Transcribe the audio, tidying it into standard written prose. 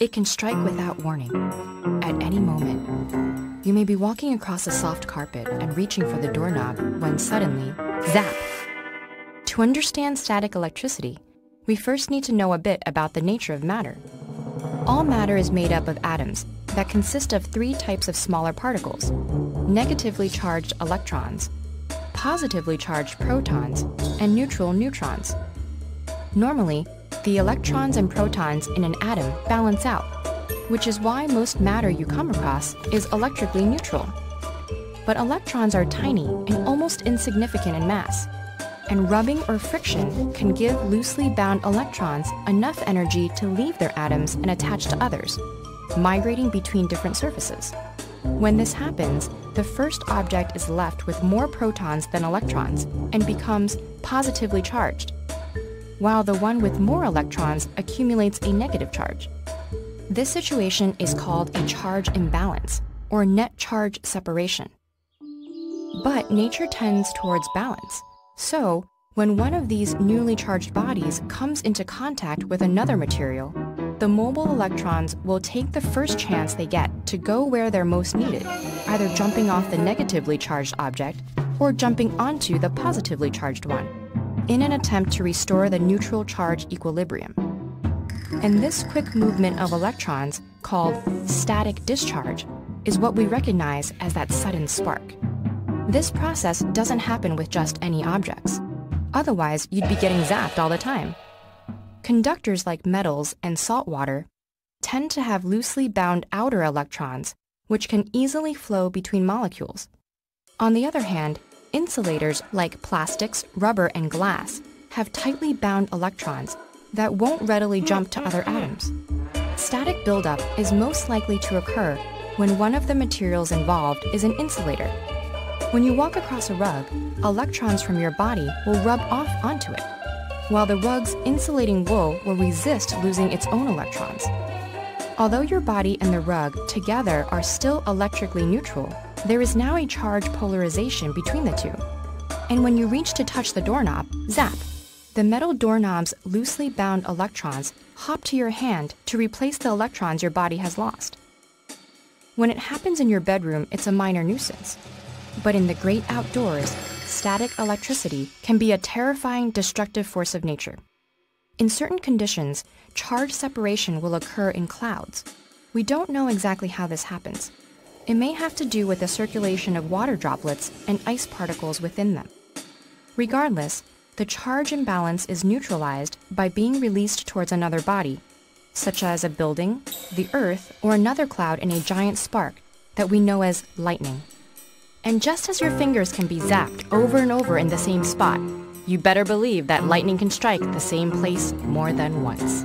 It can strike without warning, at any moment. You may be walking across a soft carpet and reaching for the doorknob when suddenly, zap! To understand static electricity, we first need to know a bit about the nature of matter. All matter is made up of atoms that consist of three types of smaller particles: negatively charged electrons, positively charged protons, and neutral neutrons. Normally, the electrons and protons in an atom balance out, which is why most matter you come across is electrically neutral. But electrons are tiny and almost insignificant in mass, and rubbing or friction can give loosely bound electrons enough energy to leave their atoms and attach to others, migrating between different surfaces. When this happens, the first object is left with more protons than electrons and becomes positively charged, while the one with more electrons accumulates a negative charge. This situation is called a charge imbalance, or net charge separation. But nature tends towards balance. So, when one of these newly charged bodies comes into contact with another material, the mobile electrons will take the first chance they get to go where they're most needed, either jumping off the negatively charged object or jumping onto the positively charged one, in an attempt to restore the neutral charge equilibrium. And this quick movement of electrons, called static discharge, is what we recognize as that sudden spark. This process doesn't happen with just any objects. Otherwise, you'd be getting zapped all the time. Conductors like metals and salt water tend to have loosely bound outer electrons, which can easily flow between molecules. On the other hand, insulators like plastics, rubber, and glass have tightly bound electrons that won't readily jump to other atoms. Static buildup is most likely to occur when one of the materials involved is an insulator. When you walk across a rug, electrons from your body will rub off onto it, while the rug's insulating wool will resist losing its own electrons. Although your body and the rug together are still electrically neutral, there is now a charge polarization between the two. And when you reach to touch the doorknob, zap! The metal doorknob's loosely bound electrons hop to your hand to replace the electrons your body has lost. When it happens in your bedroom, it's a minor nuisance. But in the great outdoors, static electricity can be a terrifying, destructive force of nature. In certain conditions, charge separation will occur in clouds. We don't know exactly how this happens. It may have to do with the circulation of water droplets and ice particles within them. Regardless, the charge imbalance is neutralized by being released towards another body, such as a building, the earth, or another cloud in a giant spark that we know as lightning. And just as your fingers can be zapped over and over in the same spot, you better believe that lightning can strike the same place more than once.